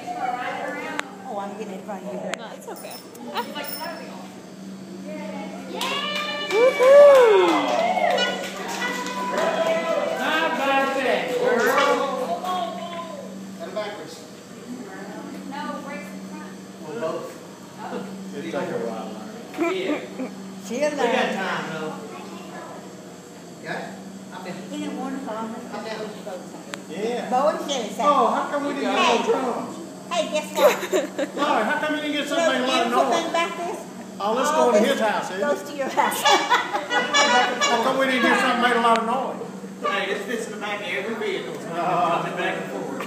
Oh, I'm getting in front of you. No, it's okay. Woohoo! How about that, girl? And backwards. No, break the front. Well, both. It'll take a while. Yeah. She'll We got learn. time, though. Yeah? Up in. Isn't it wonderful? Up down. Yeah. Bo and Shelly say. Oh, how come we didn't get no drums? Hey, guess what? Lord, how come you didn't get You know something the a lot of beautiful thing noise? about this? Oh, let's All go to this his house, isn't goes it? to your house. How come we didn't do something that made a lot of noise? Hey, this fits in the back of every vehicle. Oh. Coming back and forth.